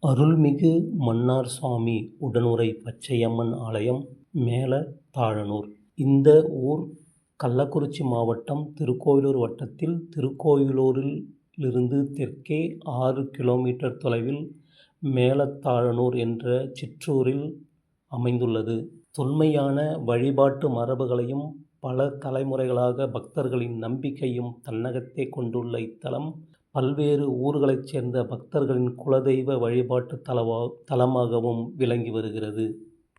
அருள்மிகு மன்னார் சுவாமி உடனுறை பச்சையம்மன் ஆலயம் மேலத்தாழனூர். இந்த ஊர் கள்ளக்குறிச்சி மாவட்டம் திருக்கோயிலூர் வட்டத்தில் திருக்கோயிலூரிலிருந்து தெற்கே 6 கிலோமீட்டர் தொலைவில் மேலத்தாழனூர் என்ற சிற்றூரில் அமைந்துள்ளது. தொன்மையான வழிபாட்டு மரபுகளையும் பல தலைமுறைகளாக பக்தர்களின் நம்பிக்கையும் தன்னகத்தே கொண்டுள்ள இத்தலம் பல்வேறு ஊர்களைச் சேர்ந்த பக்தர்களின் குலதெய்வ வழிபாட்டு தலமாகவும் விளங்கி வருகிறது.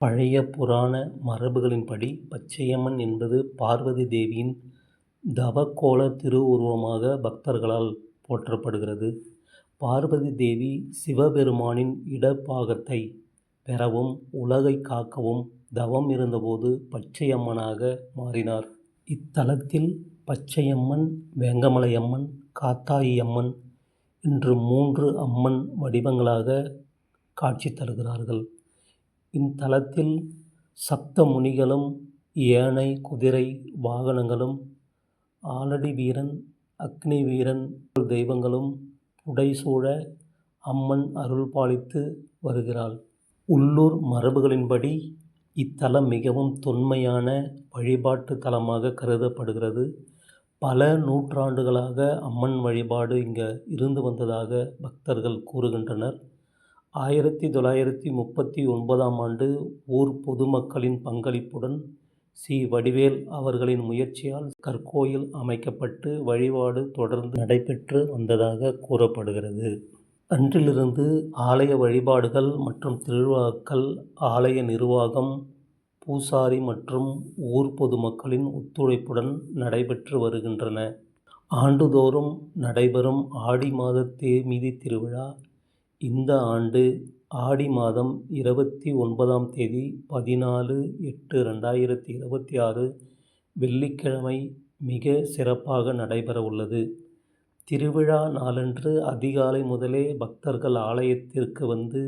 பழைய புராண மரபுகளின்படி பச்சையம்மன் என்பது பார்வதி தேவியின் தவக்கோல திருவுருவமாக பக்தர்களால் போற்றப்படுகிறது. பார்வதி தேவி சிவபெருமானின் இடப்பாகத்தை பெறவும் உலகை காக்கவும் தவம் இருந்தபோது பச்சையம்மனாக மாறினார். இத்தலத்தில் பச்சையம்மன், வேங்கமலையம்மன், காத்தாயம்மன் என்று 3 அம்மன் வடிவங்களாக காட்சி தருகிறார்கள். இத்தலத்தில் சப்த முனிகளும், யானை, குதிரை வாகனங்களும், ஆலடி வீரன், அக்னி வீரன் தெய்வங்களும் புடைசூழ அம்மன் அருள் பாலித்து வருகிறாள். உள்ளூர் மரபுகளின்படி இத்தலம் மிகவும் தொன்மையான வழிபாட்டு தலமாக கருதப்படுகிறது. பல நூற்றாண்டுகளாக அம்மன் வழிபாடு இங்கு இருந்து வந்ததாக பக்தர்கள் கூறுகின்றனர். 1939ஆம் ஆண்டு ஊர் பொதுமக்களின் பங்களிப்புடன் சி. வடிவேல் அவர்களின் முயற்சியால் கற்கோயில் அமைக்கப்பட்டு வழிபாடு தொடர்ந்து நடைபெற்று வந்ததாக கூறப்படுகிறது. அன்றிலிருந்து ஆலய வழிபாடுகள் மற்றும் திருவிழாக்கள் ஆலய நிர்வாகம், பூசாரி மற்றும் ஊர் பொதுமக்களின் ஒத்துழைப்புடன் நடைபெற்று வருகின்றன. ஆண்டுதோறும் நடைபெறும் ஆடி மாத தேர்மிதி திருவிழா இந்த ஆண்டு ஆடி மாதம் 29ஆம் தேதி 14/8/2026 வெள்ளிக்கிழமை மிக சிறப்பாக நடைபெற உள்ளது. திருவிழா நாளன்று அதிகாலை முதலே பக்தர்கள் ஆலயத்திற்கு வந்து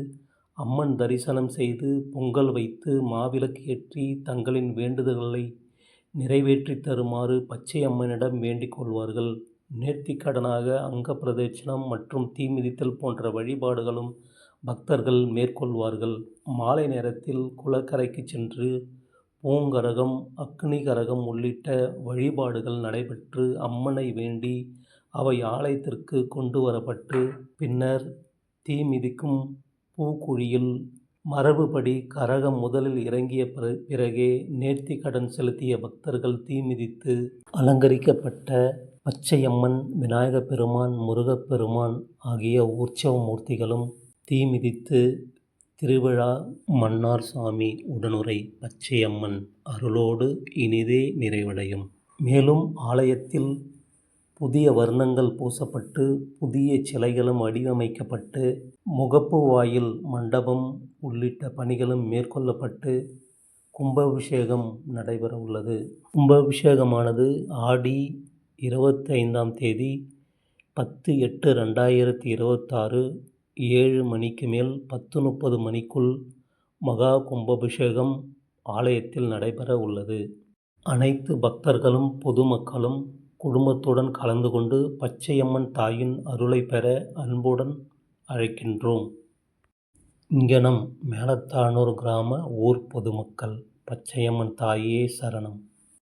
அம்மன் தரிசனம் செய்து பொங்கல் வைத்து மாவிளக்கு ஏற்றி தங்களின் வேண்டுதல்களை நிறைவேற்றி தருமாறு பச்சையம்மனிடம் வேண்டிக் கொள்வார்கள். நேர்த்திக்கடனாக அங்க பிரதட்சணம் மற்றும் தீ மிதித்தல் போன்ற வழிபாடுகளும் பக்தர்கள் மேற்கொள்வார்கள். மாலை நேரத்தில் குளக்கரைக்கு சென்று பூங்கரகம், அக்னி கரகம் உள்ளிட்ட வழிபாடுகள் நடைபெற்று அம்மனை வேண்டி அவை ஆலயத்திற்கு கொண்டு வரப்பட்டு பின்னர் தீ மிதிக்கும் பூக்குழியில் மரபுப்படி கரகம் முதலில் இறங்கிய பிறகே நேர்த்திக்கடன் செலுத்திய பக்தர்கள் தீ மிதித்து அலங்கரிக்கப்பட்ட பச்சையம்மன், விநாயகப் பெருமான், முருகப்பெருமான் ஆகிய உற்சவ மூர்த்திகளும் தீ மிதித்து திருவிழா மன்னார் சுவாமி உடனுறை பச்சையம்மன் அருளோடு இனிதே நிறைவடையும். மேலும் ஆலயத்தில் புதிய வர்ணங்கள் பூசப்பட்டு புதிய சிலைகளும் வடிவமைக்கப்பட்டு முகப்பு வாயில் மண்டபம் உள்ளிட்ட பணிகளும் மேற்கொள்ளப்பட்டு கும்பாபிஷேகம் நடைபெற உள்ளது. கும்பாபிஷேகமானது ஆடி 25ஆம் தேதி 10/8/2026 7 மணிக்கு மேல் 10:30 மணிக்குள் மகா கும்பாபிஷேகம் ஆலயத்தில் நடைபெற உள்ளது. அனைத்து பக்தர்களும் பொதுமக்களும் குடும்பத்துடன் கலந்து கொண்டு பச்சையம்மன் தாயின் அருளை பெற அன்புடன் அழைக்கின்றோம். இங்கனம் மேலத்தாழனூர் கிராம ஊர் பொதுமக்கள். பச்சையம்மன் தாயே சரணம்.